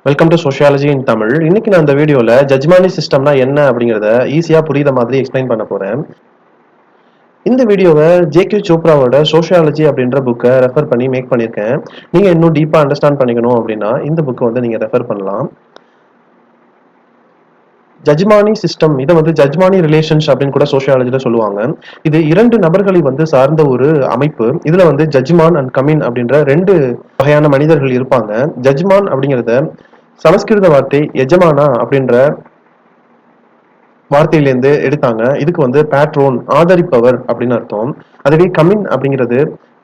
Welcome to sociology இன் தமிழ். இன்னைக்கு நான் இந்த வீடியோல ஜட்ஜ்மானி சிஸ்டம்னா என்ன அப்படிங்கறத ஈஸியா புரியுற மாதிரி எக்ஸ்பிளைன் பண்ண போறேன். இந்த வீடியோவை ஜே.கியூ சோப்ராவோட சோஷியாலஜி அப்படின்ற புக்கை ரெஃபர் பண்ணி மேக் பண்ணியிருக்கேன். நீங்க இன்னும் டீப்பா அண்டர்ஸ்டாண்ட் பண்ணிக்கணும் அப்படின்னா இந்த புக்கை வந்து நீங்க ரெஃபர் பண்ணலாம். ஜட்ஜ்மானி சிஸ்டம் இதை வந்து ஜட்ஜ்மானி ரிலேஷன்ஸ் அப்படின்னு கூட சோஷியாலஜில சொல்லுவாங்க. இது இரண்டு நபர்களை வந்து சார்ந்த ஒரு அமைப்பு. இதுல வந்து ஜட்ஜ்மான் அண்ட் கமின் அப்படின்ற ரெண்டு வகையான மனிதர்கள் இருப்பாங்க. ஜட்ஜ்மான் அப்படிங்கறத சமஸ்கிருத வார்த்தை எஜமானா அப்படின்ற வார்த்தையிலேருந்து எடுத்தாங்க. இதுக்கு வந்து பேட்ரோன் ஆதரிப்பவர் அப்படின்னு அர்த்தம். அதுவே கமின் அப்படிங்கிறது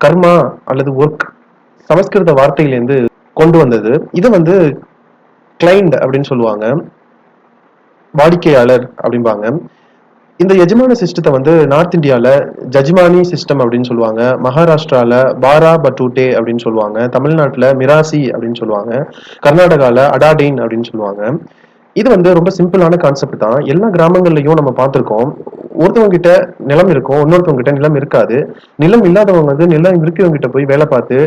கர்மா அல்லது ஒர்க் சமஸ்கிருத வார்த்தையிலேருந்து கொண்டு வந்தது. இது வந்து கிளைண்ட் அப்படின்னு சொல்லுவாங்க, வாடிக்கையாளர் அப்படிம்பாங்க. இந்த எஜமான சிஸ்டத்தை வந்து நார்த் இந்தியால ஜஜ்மானி சிஸ்டம் அப்படின்னு சொல்லுவாங்க, மகாராஷ்டிரால பாரா பட்டூட்டே அப்படின்னு சொல்லுவாங்க, தமிழ்நாட்டுல மிராசி அப்படின்னு சொல்லுவாங்க, கர்நாடகால அடாடெயின் அப்படின்னு சொல்லுவாங்க. இது வந்து ரொம்ப சிம்பிளான கான்செப்ட் தான். எல்லா கிராமங்கள்லயும் நம்ம பார்த்திருக்கோம். ஒருத்தவங்க கிட்ட நிலம் இருக்கும், இன்னொருத்தவங்க கிட்ட நிலம் இருக்காது. நிலம் இல்லாதவங்க வந்து நிலம் இருக்கிறவங்க கிட்ட போய் வேலை பார்த்து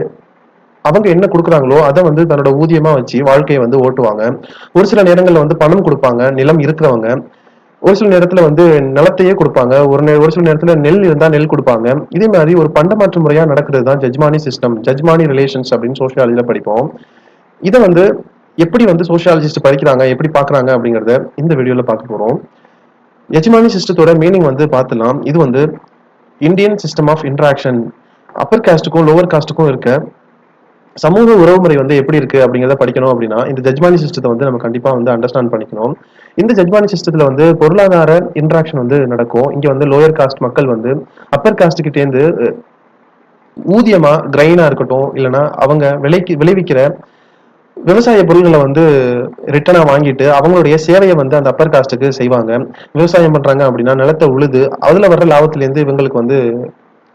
அவங்க என்ன கொடுக்குறாங்களோ அதை வந்து தன்னோட ஊதியமா வச்சு வாழ்க்கையை வந்து ஓட்டுவாங்க. ஒரு சில நேரங்கள்ல வந்து பணம் கொடுப்பாங்க நிலம் இருக்கிறவங்க. ஒரு சில நேரத்துல வந்து நிலத்தையே கொடுப்பாங்க. ஒரு சில நேரத்துல நெல் இருந்தா நெல் கொடுப்பாங்க. இதே மாதிரி ஒரு பண்டமாற்று முறையா நடக்கிறது தான் ஜட்ஜ்மானி சிஸ்டம், ஜட்ஜ்மானி ரிலேஷன்ஸ் அப்படின்னு சோஷியாலஜில படிப்போம். இதை வந்து எப்படி வந்து சோஷியாலஜிஸ்ட் படிக்கிறாங்க, எப்படி பாக்குறாங்க அப்படிங்கறத இந்த வீடியோல பார்க்க போறோம். எஜமானி சிஸ்டத்தோட மீனிங் வந்து பார்த்துலாம். இது வந்து Indian system of interaction. Upper காஸ்டுக்கும் லோவர் காஸ்டுக்கும் இருக்க சமூக உறவுமுறை வந்து எப்படி இருக்கு அப்படிங்கிறத படிக்கணும் அப்படின்னா இந்த ஜட்ஜ்மானி சிஸ்டத்தை வந்து நம்ம கண்டிப்பா வந்து அண்டர்ஸ்டாண்ட் பண்ணிக்கணும். இந்த ஜட்ஜ்மானி சிஸ்டத்துல வந்து பொருளாதார இன்ட்ராக்ஷன் வந்து நடக்கும். இங்க வந்து லோயர் காஸ்ட் மக்கள் வந்து அப்பர் காஸ்ட் கிட்டேருந்து ஊதியமா கிரைனா இருக்கட்டும், இல்லைன்னா அவங்க விளைவிக்கிற விவசாய பொருள்களை வந்து ரிட்டனா வாங்கிட்டு அவங்களுடைய சேவையை வந்து அந்த அப்பர் காஸ்ட்டுக்கு செய்வாங்க. விவசாயம் பண்றாங்க அப்படின்னா நிலத்தை உழுது அதுல வர்ற லாபத்துல இருந்து இவங்களுக்கு வந்து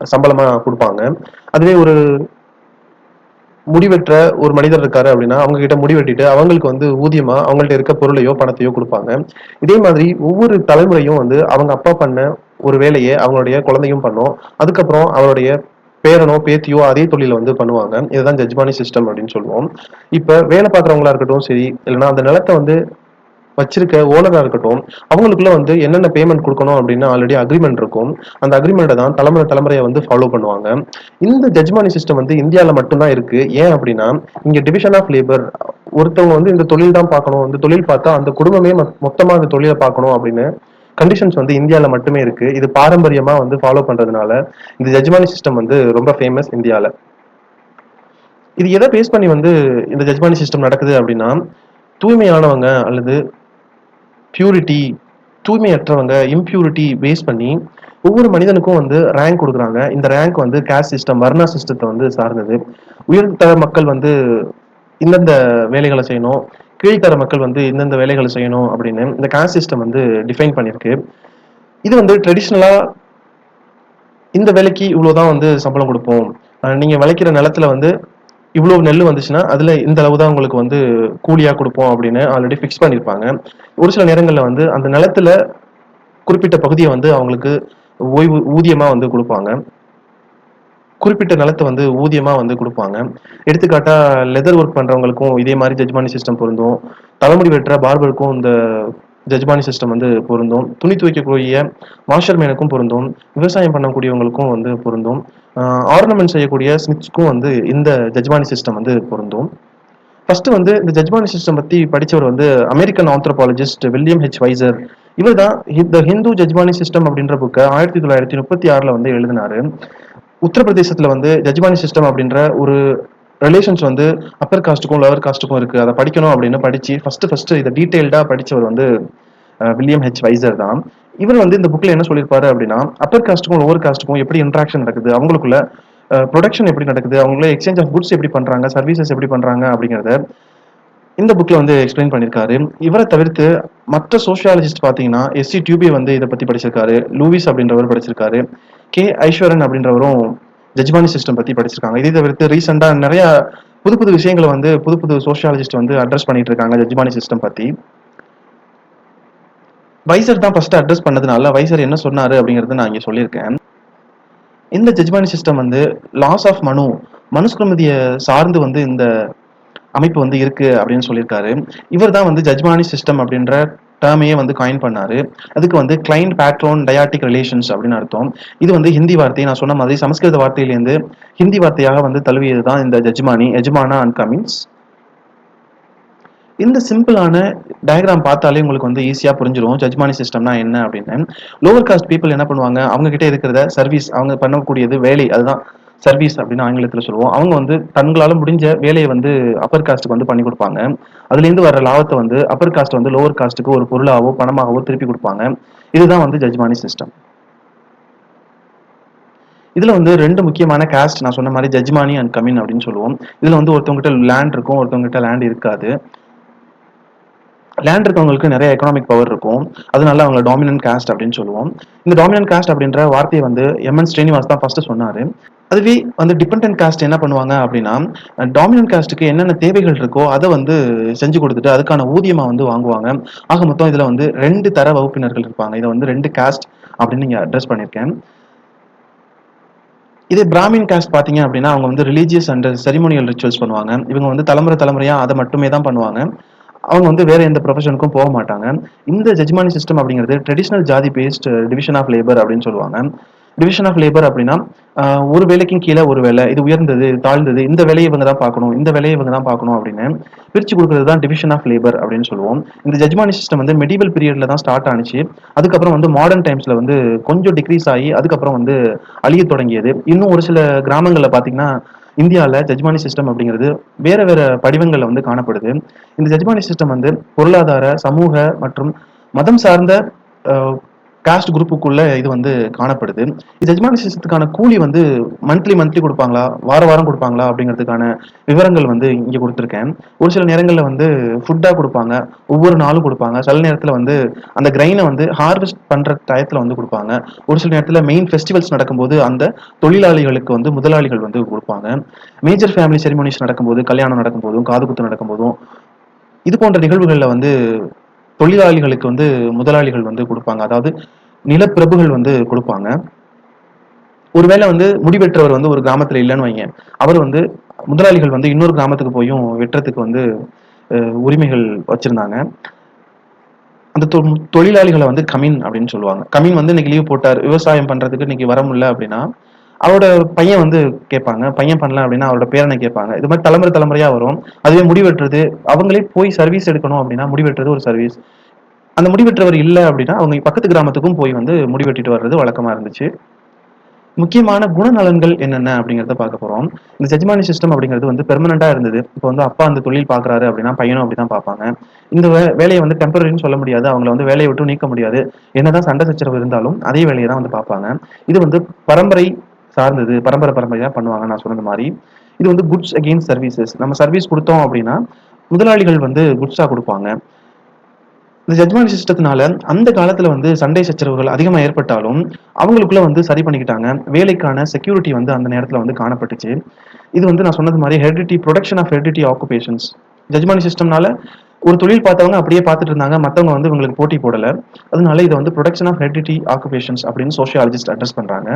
சம்பளமா கொடுப்பாங்க. அதுவே ஒரு முடிவெற்ற ஒரு மனிதர் இருக்காரு அப்படின்னா அவங்க கிட்ட முடிவெட்டிட்டு அவங்களுக்கு வந்து ஊதியமா அவங்கள்ட்ட இருக்க பொருளையோ பணத்தையோ கொடுப்பாங்க. இதே மாதிரி ஒவ்வொரு தலைமுறையும் வந்து அவங்க அப்பா பண்ண ஒரு வேலையை அவங்களுடைய குழந்தையும் பண்ணும். அதுக்கப்புறம் அவருடைய பேரனோ பேத்தியோ அதே தொழில வந்து பண்ணுவாங்க. இதுதான் ஜட்ஜ்மானி சிஸ்டம் அப்படின்னு சொல்லுவோம். இப்ப வேலை பார்க்குறவங்களா இருக்கட்டும் சரி, இல்லைன்னா அந்த நிலத்தை வந்து வச்சிருக்க ஓனரா இருக்கட்டும், அவங்களுக்குள்ள வந்து என்னென்ன பேமெண்ட் கொடுக்கணும் அப்படின்னு ஆல்ரெடி அக்ரிமெண்ட் இருக்கும். அந்த அக்ரிமெண்ட்டை தான் தலைமுறை தலைமுறையை வந்து ஃபாலோ பண்ணுவாங்க. இந்த ஜட்ஜ்மானி சிஸ்டம் வந்து இந்தியாவில் மட்டும்தான் இருக்கு. ஏன் அப்படின்னா இங்க டிவிஷன் ஆஃப் லேபர், ஒருத்தவங்க வந்து இந்த தொழில் தான் பார்க்கணும், இந்த தொழில் பார்த்தா அந்த குடும்பமே மொத்தமா அந்த தொழிலை பார்க்கணும் அப்படின்னு கண்டிஷன்ஸ் வந்து இந்தியாவில் மட்டுமே இருக்கு. இது பாரம்பரியமா வந்து ஃபாலோ பண்றதுனால இந்த ஜட்ஜ்மானி சிஸ்டம் வந்து ரொம்ப ஃபேமஸ் இந்தியாவில். இது எதை பேஸ் பண்ணி வந்து இந்த ஜட்ஜ்மானி சிஸ்டம் நடக்குது அப்படின்னா தூய்மையானவங்க அல்லது பியூரிட்டி, தூய்மையற்றவங்க இம்பியூரிட்டி பேஸ் பண்ணி ஒவ்வொரு மனிதனுக்கும் வந்து ரேங்க் கொடுக்குறாங்க. இந்த ரேங்க் வந்து கேஸ்ட் சிஸ்டம், வர்ணா சிஸ்டத்தை வந்து சார்ந்தது. உயர்தர மக்கள் வந்து இந்தந்த வேலைகளை செய்யணும், கீழ்த்தர மக்கள் வந்து இந்தந்த வேலைகளை செய்யணும் அப்படின்னு இந்த காஸ்ட் சிஸ்டம் வந்து டிஃபைன் பண்ணியிருக்கு. இது வந்து ட்ரெடிஷ்னலா இந்த வேலைக்கு இவ்வளவுதான் வந்து சம்பளம் கொடுப்போம், நீங்க விளைக்கிற நிலத்துல வந்து இவ்வளவு நெல் வந்துச்சுன்னா அதுல இந்த அளவு தான் உங்களுக்கு வந்து கூலியா கொடுப்போம் அப்படின்னு ஆல்ரெடி ஃபிக்ஸ் பண்ணியிருப்பாங்க. ஒரு சில நேரங்கள்ல வந்து அந்த நிலத்துல குறிப்பிட்ட பகுதியை வந்து அவங்களுக்கு ஓய்வு ஊதியமா வந்து கொடுப்பாங்க. குறிப்பிட்ட நிலத்தை வந்து ஊதியமா வந்து கொடுப்பாங்க. எடுத்துக்காட்டா லெதர் ஒர்க் பண்றவங்களுக்கும் இதே மாதிரி ஜட்ஜ்மானி சிஸ்டம் பொருந்தும். தலைமுடி வெட்டுற பார்பருக்கும் இந்த ஜட்ஜ்மானி சிஸ்டம் வந்து பொருந்தும். துணி துவைக்கக்கூடிய வாஷர்மேனுக்கும் பொருந்தும். விவசாயம் பண்ணக்கூடியவங்களுக்கும் வந்து பொருந்தும். ஆர்னமெண்ட் செய்யக்கூடிய ஸ்மித்ஸ்க்கும் வந்து இந்த ஜட்ஜ்மானி சிஸ்டம் வந்து பொருந்தும். ஃபர்ஸ்ட் வந்து இந்த ஜட்ஜ்மானி சிஸ்டம் பத்தி படிச்சவர் வந்து American anthropologist William H visor. இவர் தான் த ஹிந்து ஜட்ஜ்மானி சிஸ்டம் அப்படின்ற புக்கை 1936 வந்து எழுதினாரு. உத்தரப்பிரதேசத்துல வந்து ஜட்ஜ்மானி சிஸ்டம் அப்படின்ற ஒரு ரிலேஷன்ஸ் வந்து அப்பர் காஸ்ட்டுக்கும் லோவர் காஸ்ட்டுக்கும் இருக்கு. அதை படிக்கணும் அப்படின்னு படிச்சு ஃபர்ஸ்ட் இதை டீடைல்டா படிச்சவர் வந்து வில்லியம் ஹெச் வைசர் தான். இவர் வந்து இந்த புக்ல என்ன சொல்லியிருப்பாரு அப்படின்னா அப்பர் காஸ்ட்டுக்கும் லோவர் காஸ்ட்டுக்கும் எப்படி இன்ட்ராக்ஷன் நடக்குது, அவங்களுக்குள்ள ப்ரொடக்ஷன் எப்படி நடக்குது, அவங்கள எக்ஸ்சேஞ்ச் ஆஃப் குட்ஸ் எப்படி பண்றாங்க, சர்வீசஸ் எப்படி பண்றாங்க அப்படிங்கிறத இந்த புக்ல வந்து எக்ஸ்பிளைன் பண்ணியிருக்காரு. இவரை தவிர்த்து மற்ற சோஷியாலஜிஸ்ட் பாத்தீங்கன்னா எஸ்சி டியூபே வந்து இதை பத்தி படிச்சிருக்காரு, லூவிஸ் அப்படின்றவர் படிச்சிருக்காரு, கே ஐஸ்வரன் அப்படின்றவரும் ஜட்ஜ்மானி சிஸ்டம் பத்தி படிச்சிருக்காங்க. இதை தவிர்த்து ரீசெண்டா நிறைய புது புது விஷயங்களை வந்து புது புது சோஷியாலஜிஸ்ட் வந்து அட்ரஸ் பண்ணிட்டு இருக்காங்க ஜட்ஜ்மானி சிஸ்டம் பத்தி. வைசர் தான் ஃபர்ஸ்ட் அட்ரஸ் பண்ணதுனால வைசர் என்ன சொன்னாரு அப்படிங்கறத நான் இங்க சொல்லியிருக்கேன். இந்த ஜட்ஜ்மானி சிஸ்டம் வந்து லாஸ் ஆஃப் மனுஸ்மிருதியை சார்ந்து வந்து இந்த அமைப்பு வந்து இருக்கு அப்படின்னு சொல்லியிருக்காரு. இவர் தான் வந்து ஜட்ஜ்மானி சிஸ்டம் அப்படின்ற டேர்மையே வந்து காயின் பண்ணாரு. அதுக்கு வந்து கிளைண்ட் பேட்ரோன் டயாட்டிக் ரிலேஷன்ஸ் அப்படின்னு அர்த்தம். இது வந்து ஹிந்தி வார்த்தை, நான் சொன்ன மாதிரி சமஸ்கிருத வார்த்தையிலேருந்து ஹிந்தி வார்த்தையாக வந்து தழுவியது தான் இந்த ஜட்ஜ்மானி, எஜமானா அண்ட் கமின்ஸ். இந்த சிம்பிளான டயக்ராம் பார்த்தாலே உங்களுக்கு வந்து ஈஸியா புரிஞ்சிரும் ஜட்ஜ்மானி சிஸ்டம்னா என்ன அப்படின்னு. லோவர் காஸ்ட் பீப்புள் என்ன பண்ணுவாங்க, அவங்க கிட்ட இருக்கிறத சர்வீஸ், அவங்க பண்ணக்கூடியது வேலை, அதுதான் சர்வீஸ் அப்படின்னு ஆங்கிலத்தில் சொல்லுவோம். அவங்க வந்து தங்களால முடிஞ்ச வேலையை வந்து அப்பர் காஸ்ட்டுக்கு வந்து பண்ணி கொடுப்பாங்க. அதுலேருந்து வர லாபத்தை வந்து அப்பர் காஸ்ட் வந்து லோவர் காஸ்ட்டுக்கு ஒரு பொருளாவோ பணமாகவோ திருப்பி கொடுப்பாங்க. இதுதான் வந்து ஜட்ஜ்மானி சிஸ்டம். இதுல வந்து ரெண்டு முக்கியமான காஸ்ட், நான் சொன்ன மாதிரி ஜட்ஜ்மானி அண்ட் கமின் அப்படின்னு சொல்லுவோம். இதுல வந்து ஒருத்தவங்ககிட்ட லேண்ட் இருக்கும், ஒருத்தவங்ககிட்ட லேண்ட் இருக்காது. லேண்ட் இருக்கவங்களுக்கு நிறைய எக்கனாமிக் பவர் இருக்கும், அதனால அவங்க டாமினன்ட் காஸ்ட் அப்படின்னு சொல்லுவோம். இந்த டாமினன்ட் காஸ்ட் அப்படின்ற வார்த்தையை வந்து எம்என் ஸ்ரீனிவாஸ் தான் ஃபர்ஸ்ட் சொன்னாரு. அதுவே வந்து டிபெண்டன்ட் காஸ்ட் என்ன பண்ணுவாங்க அப்படின்னா, டாமினன்ட் காஸ்ட்டுக்கு என்னென்ன தேவைகள் இருக்கோ அதை வந்து செஞ்சு கொடுத்துட்டு அதுக்கான ஊதியமா வந்து வாங்குவாங்க. ஆக மொத்தம் இதுல வந்து ரெண்டு தர வகுப்பினர்கள் இருப்பாங்க. இதை வந்து ரெண்டு காஸ்ட் அப்படின்னு நீங்க அட்ரஸ் பண்ணியிருக்கேன். இதே பிராமின் காஸ்ட் பாத்தீங்க அப்படின்னா, அவங்க வந்து ரிலீஜியஸ் அண்ட் செரிமோனியல் ரிச்சுவல்ஸ் பண்ணுவாங்க. இவங்க வந்து தலைமுறை தலைமுறையா அதை மட்டுமே தான் பண்ணுவாங்க. அவங்க வந்து வேற எந்த ப்ரொஃபஷனுக்கும் போக மாட்டாங்க. இந்த ஜட்ஜ்மானி சிஸ்டம் அப்படிங்கிறது ட்ரெடிஷனல் ஜாதி பேஸ்ட் டிவிஷன் ஆஃப் லேபர் அப்படின்னு சொல்லுவாங்க. டிவிஷன் ஆஃப் லேபர் அப்படின்னா ஒரு வேலைக்கும் கீழே ஒரு வேலை, இது உயர்ந்தது இது தாழ்ந்தது, இந்த வேலையை இவங்க தான் பார்க்கணும், இந்த வேலையை இவங்க தான் பார்க்கணும் அப்படின்னு பிரிச்சு கொடுக்கறது தான் டிவிஷன் ஆஃப் லேபர் அப்படின்னு சொல்லுவோம். இந்த ஜட்ஜ்மானி சிஸ்டம் வந்து மெடிவல் பீரியட்ல தான் ஸ்டார்ட் ஆனிச்சு. அதுக்கப்புறம் வந்து மாடர்ன் டைம்ஸ்ல வந்து கொஞ்சம் டிக்ரீஸ் ஆகி அதுக்கப்புறம் வந்து அழிய தொடங்கியது. இன்னும் ஒரு சில கிராமங்களில் பார்த்தீங்கன்னா இந்தியாவில் ஜட்ஜ்மானி சிஸ்டம் அப்படிங்கிறது வேற வேற படிவங்களில் வந்து காணப்படுது. இந்த ஜட்ஜ்மானி சிஸ்டம் வந்து பொருளாதார, சமூக மற்றும் மதம் சார்ந்த காஸ்ட் குரூப்புக்குள்ள இது வந்து காணப்படுது. ஜட்ஜ்மானி சிஸ்டத்துக்கான கூலி வந்து மந்த்லி கொடுப்பாங்களா, வார வாரம் கொடுப்பாங்களா அப்படிங்கிறதுக்கான விவரங்கள் வந்து இங்கே கொடுத்துருக்கேன். ஒரு சில நேரங்களில் வந்து ஃபுட்டாக கொடுப்பாங்க, ஒவ்வொரு நாளும் கொடுப்பாங்க. சில நேரத்தில் வந்து அந்த கிரைனை வந்து ஹார்வெஸ்ட் பண்ணுற டயத்தில் வந்து கொடுப்பாங்க. ஒரு சில நேரத்தில் மெயின் ஃபெஸ்டிவல்ஸ் நடக்கும்போது அந்த தொழிலாளிகளுக்கு வந்து முதலாளிகள் வந்து கொடுப்பாங்க. மேஜர் ஃபேமிலி செரிமோனிஸ் நடக்கும்போது, கல்யாணம் நடக்கும்போதும் காது குத்து நடக்கும்போதும் இது போன்ற நிகழ்வுகளில் வந்து தொழிலாளிகளுக்கு வந்து முதலாளிகள் வந்து கொடுப்பாங்க. அதாவது நிலப்பிரபுகள் வந்து கொடுப்பாங்க. ஒருவேளை வந்து முடிவெற்றவர் வந்து ஒரு கிராமத்துல இல்லைன்னு வைங்க, அவர் வந்து முதலாளிகள் வந்து இன்னொரு கிராமத்துக்கு போயும் வெட்டுறதுக்கு வந்து உரிமைகள் வச்சிருந்தாங்க. அந்த தொழிலாளிகளை வந்து கமின் அப்படின்னு சொல்லுவாங்க. கமின் வந்து இன்னைக்கு லீவ் போட்டார், விவசாயம் பண்றதுக்கு இன்னைக்கு வர முடியல அப்படின்னா அவரோட பையன் வந்து கேட்பாங்க, பையன் பண்ணல அப்படின்னா அவரோட பேரனை கேட்பாங்க. இது மாதிரி தலைமுறை தலைமுறையா வரும். அதுவே முடிவெட்டுறது, அவங்களே போய் சர்வீஸ் எடுக்கணும் அப்படின்னா முடிவெட்டுறது ஒரு சர்வீஸ். அந்த முடிவெற்றவர் இல்லை அப்படின்னா அவங்க பக்கத்து கிராமத்துக்கும் போய் வந்து முடிவெட்டிட்டு வர்றது வழக்கமா இருந்துச்சு. முக்கியமான குணநலன்கள் என்னென்ன அப்படிங்கிறத பார்க்க போறோம். இந்த ஜட்ஜ்மானி சிஸ்டம் அப்படிங்கிறது வந்து பெர்மனண்டா இருந்தது. இப்போ வந்து அப்பா அந்த தொழில் பார்க்குறாரு அப்படின்னா பையனும் அப்படிதான் பார்ப்பாங்க. இந்த வேலையை வந்து டெம்பரரின்னு சொல்ல முடியாது, அவங்கள வந்து வேலையை விட்டு நீக்க முடியாது. என்னதான் சண்டை சச்சரவு இருந்தாலும் அதே வேலையை தான் வந்து பார்ப்பாங்க. இது வந்து பரம்பரை சார்ந்தது, பரம்பரையா பண்ணுவாங்க. நான் சொன்னது மாதிரி இது வந்து குட்ஸ் அகெயின்ஸ்ட் சர்வீசஸ். நம்ம சர்வீஸ் கொடுத்தோம் அப்படின்னா முதலாளிகள் வந்து குட்ஸா கொடுப்பாங்க. இந்த ஜட்ஜ்மானி சிஸ்டத்தினால அந்த காலத்துல வந்து சண்டை சச்சரவுகள் அதிகமா ஏற்பட்டாலும் அவங்களுக்குள்ள வந்து சரி பண்ணிக்கிட்டாங்க. வேலைக்கான செக்யூரிட்டி வந்து அந்த நேரத்துல வந்து காணப்பட்டுச்சு. இது வந்து நான் சொன்னது மாதிரி heredity, production of heredity occupations. Jajmani சிஸ்டம்னால ஒரு தொழில் பார்த்தவங்க அப்படியே பார்த்துட்டு இருந்தாங்க, மற்றவங்க வந்து இவங்களுக்கு போட்டி போடல. அதனால இதை வந்து ப்ரொடக்ஷன் ஆஃப் ஹெரிடிட்டி ஆக்குபேஷன்ஸ் அப்படின்னு சோஷியாலஜிஸ்ட் அட்ரஸ் பண்றாங்க.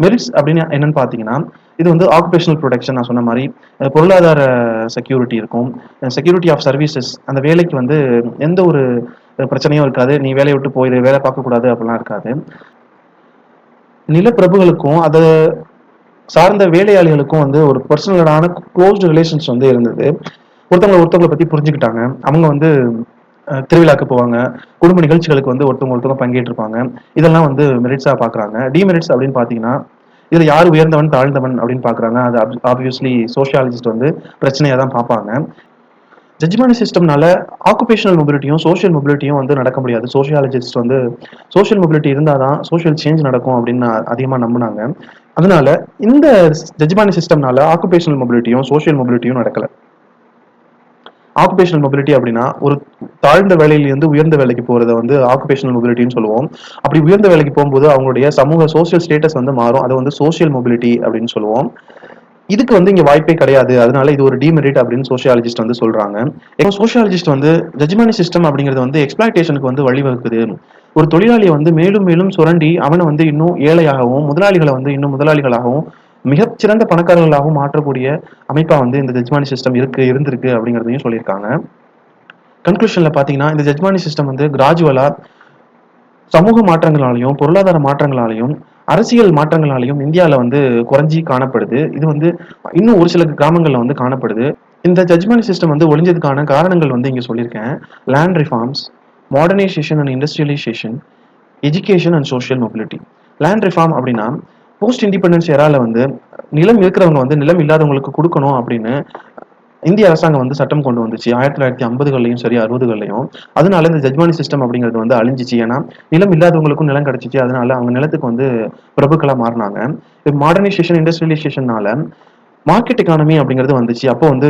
மெரிட்ஸ் அப்படின்னு என்னன்னு பார்த்தீங்கன்னா, இது வந்து ஆக்குபேஷனல் ப்ரொடக்ஷன், நான் சொன்ன மாதிரி பொருளாதார செக்யூரிட்டி இருக்கும், செக்யூரிட்டி ஆஃப் சர்வீசஸ். அந்த வேலைக்கு வந்து எந்த ஒரு பிரச்சனையும் இருக்காது, நீ வேலையை விட்டு போயிடு, வேலை பார்க்கக்கூடாது அப்படிலாம் இருக்காது. நிலப்பிரபுகளுக்கும் அதை சார்ந்த வேலையாளிகளுக்கும் வந்து ஒரு பர்சனலான க்ளோஸ்டு ரிலேஷன்ஸ் வந்து இருந்தது. ஒருத்தவங்களை பத்தி புரிஞ்சுக்கிட்டாங்க. அவங்க வந்து திருவிழாக்கு போவாங்க, குடும்ப நிகழ்ச்சிகளுக்கு வந்து ஒருத்தவங்க பங்கேற்றிருப்பாங்க. இதெல்லாம் வந்து மெரிட்ஸா பாக்குறாங்க. டிமெரிட்ஸ் அப்படின்னு பாத்தீங்கன்னா இதுல யார் உயர்ந்தவன் தாழ்ந்தவன் அப்படின்னு பாக்குறாங்க. அது ஆப்வியஸ்லி சோஷியாலஜிஸ்ட் வந்து பிரச்சனையா தான் பார்ப்பாங்க. ஜட்ஜ்மானி சிஸ்டம்னால ஆக்குபேஷனல் மொபிலிட்டியும் சோஷியல் மொபிலிட்டியும் வந்து நடக்க முடியாது. சோஷியாலஜிஸ்ட் வந்து சோஷியல் மொபிலிட்டி இருந்தாதான் சோஷியல் சேஞ்ச் நடக்கும் அப்படின்னு அதிகமா நம்பினாங்க. அதனால இந்த ஜட்ஜ்மானி சிஸ்டம்னால ஆக்குபேஷனல் மொபிலிட்டியும் சோஷியல் மொபிலிட்டியும் நடக்கல. ஆக்குபேஷனல் மொபிலிட்டி அப்படின்னா ஒரு தாழ்ந்த வேலையிலிருந்து உயர்ந்த வேலைக்கு போறதை வந்து ஆக்குபேஷனல் மொபிலிட்டின்னு சொல்லுவோம். அப்படி உயர்ந்த வேலைக்கு போகும்போது அவங்களுடைய சமூக சோஷியல் ஸ்டேட்டஸ் வந்து மாறும். அதை வந்து சோஷியல் மொபிலிட்டி அப்படின்னு சொல்லுவோம். இதுக்கு வந்து இங்க வாய்ப்பே கிடையாது, அதனால இது ஒரு டிமெரிட் அப்படின்னு சோஷியாலஜிஸ்ட் வந்து சொல்றாங்க. சோஷியாலஜிஸ்ட் வந்து ஜட்ஜ்மானி சிஸ்டம் அப்படிங்கிறது வந்து எக்ஸ்பிளாய்டேஷனுக்கு வந்து வழிவகுக்குது. ஒரு தொழிலாளியை வந்து மேலும் மேலும் சுரண்டி அவனை வந்து இன்னும் ஏழையாகவும் முதலாளிகளை வந்து இன்னும் முதலாளிகளாகவும் மிகச்சிறந்த பணக்காரர்களாகவும் மாற்றக்கூடிய அமைப்பா வந்து இந்த ஜட்ஜ்மானி சிஸ்டம் இருந்திருக்கு அப்படிங்கிறதையும் சொல்லியிருக்காங்க. கன்க்ளூஷன்ல பாத்தீங்கன்னா இந்த ஜட்ஜ்மானி சிஸ்டம் வந்து கிராஜுவலா சமூக மாற்றங்களாலையும், பொருளாதார மாற்றங்களாலையும், அரசியல் மாற்றங்களாலையும் இந்தியால வந்து குறைஞ்சி காணப்படுது. இது வந்து இன்னும் ஒரு சில கிராமங்கள்ல வந்து காணப்படுது. இந்த ஜட்ஜ்மென்ட் சிஸ்டம் வந்து ஒழிஞ்சதுக்கான காரணங்கள் வந்து இங்க சொல்லியிருக்கேன். Land reforms, modernisation and industrialisation, education and social mobility. Land reform அப்படின்னா போஸ்ட் இண்டிபெண்டன்ஸ் எரால வந்து நிலம் இருக்கிறவங்க வந்து நிலம் இல்லாதவங்களுக்கு கொடுக்கணும் அப்படின்னு இந்திய அரசாங்கம் வந்து சட்டம் கொண்டு வந்துச்சு 1950கள்லையும் சரி 60கள்லையும். அதனால இந்த ஜட்ஜ்மானி சிஸ்டம் அப்படிங்கிறது வந்து அழிஞ்சிச்சு. ஏன்னா நிலம் இல்லாதவங்களுக்கும் நிலம் கிடைச்சிச்சு. அதனால அவங்க நிலத்துக்கு வந்து பிரபுக்களா மாறினாங்க. மாடர்னைசேஷன் இண்டஸ்ட்ரியலைசேஷனால மார்க்கெட் எக்கானமி அப்படிங்கிறது வந்துச்சு. அப்போ வந்து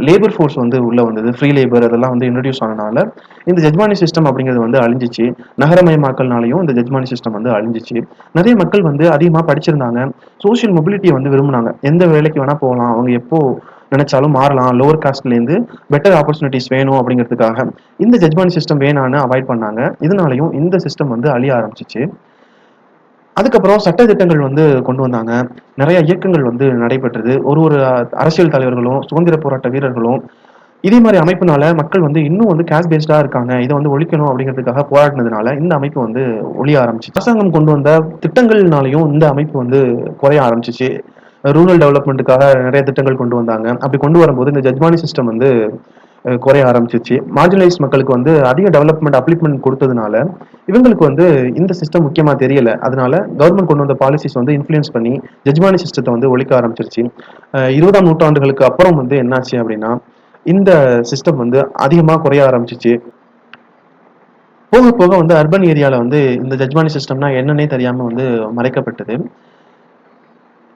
லேபர் ஃபோர்ஸ் வந்து உள்ள வந்தது. ஃப்ரீ லேபர் அதெல்லாம் வந்து இன்ட்ரடியூஸ் ஆனனால இந்த ஜட்ஜ்மானி சிஸ்டம் அப்படிங்கிறது வந்து அழிஞ்சிச்சு. நகரமயமாக்கல்னாலையும் இந்த ஜட்ஜ்மானி சிஸ்டம் வந்து அழிஞ்சிச்சு. நிறைய மக்கள் வந்து அதிகமா படிச்சிருந்தாங்க. சோஷியல் மொபிலிட்டியை வந்து விரும்புனாங்க. எந்த வேலைக்கு வேணா போகலாம். அவங்க எப்போ நினைச்சாலும் மாறலாம். லோவர் காஸ்ட்லேருந்து பெட்டர் ஆப்பர்ச்சுனிட்டிஸ் வேணும் அப்படிங்கிறதுக்காக இந்த ஜட்ஜ்மானி சிஸ்டம் வேணான்னு அவாய்ட் பண்ணாங்க. இதனாலையும் இந்த சிஸ்டம் வந்து அழிய ஆரம்பிச்சிச்சு. அதுக்கப்புறம் சட்ட திட்டங்கள் வந்து கொண்டு வந்தாங்க. நிறைய இயக்கங்கள் வந்து நடைபெற்றது. ஒரு அரசியல் தலைவர்களும், சுதந்திர போராட்ட வீரர்களும் இதே மாதிரி அமைப்புனால மக்கள் வந்து இன்னும் வந்து கேஸ்ட் பேஸ்டா இருக்காங்க. இதை வந்து ஒழிக்கணும் அப்படிங்கிறதுக்காக போராடினதுனால இந்த அமைப்பு வந்து ஒழிய ஆரம்பிச்சிச்சு. அரசாங்கம் கொண்டு வந்த திட்டங்கள்னாலையும் இந்த அமைப்பு வந்து குறைய ஆரம்பிச்சிச்சு. ரூரல் டெவலப்மெண்ட்டுக்காக நிறைய திட்டங்கள் கொண்டு வந்தாங்க. அப்படி கொண்டு வரும்போது இந்த ஜட்ஜ்மானி சிஸ்டம் வந்து குறைய ஆரம்பிச்சிச்சு. மார்ஜினலைஸ் மக்களுக்கு வந்து அதிக டெவலப்மெண்ட் அப்ளிப்மெண்ட் கொடுத்ததுனால இவங்களுக்கு வந்து இந்த சிஸ்டம் முக்கியமா தெரியல. அதனால கவர்மெண்ட் கொண்டு வந்த பாலிசிஸ் வந்து இன்ஃப்ளூயன்ஸ் பண்ணி ஜட்ஜ்மானி சிஸ்டத்தை வந்து ஒழிக்க ஆரம்பிச்சிருச்சு. 20ஆம் நூற்றாண்டுகளுக்கு அப்புறம் வந்து என்னாச்சு அப்படின்னா இந்த சிஸ்டம் வந்து அதிகமா குறைய ஆரம்பிச்சிச்சு. போக போக வந்து அர்பன் ஏரியால வந்து இந்த ஜட்ஜ்மானி சிஸ்டம்னா என்னன்னே தெரியாம வந்து மறைக்கப்பட்டது.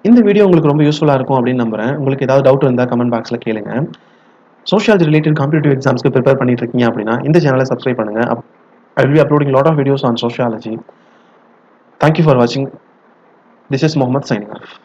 இந்த வீடியோ உங்களுக்கு ரொம்ப யூஸ்ஃபுல்லா இருக்கும் அப்படின்னு நம்புறேன். உங்களுக்கு ஏதாவது டவுட் இருந்தா கமெண்ட் பாக்ஸ்ல கேளுங்க. சோஷியாலஜி ரிலேட்டட் காம்படிட்டிவ் எக்ஸாம்ஸ்க்கு ப்ரிப்பேர் பண்ணிட்டு இருக்கீங்க அப்படின்னா இந்த சேனலை சப்ஸ்கிரைப் பண்ணுங்க. I will be uploading a lot of videos on sociology. Thank you for watching. This is Mohammed signing off.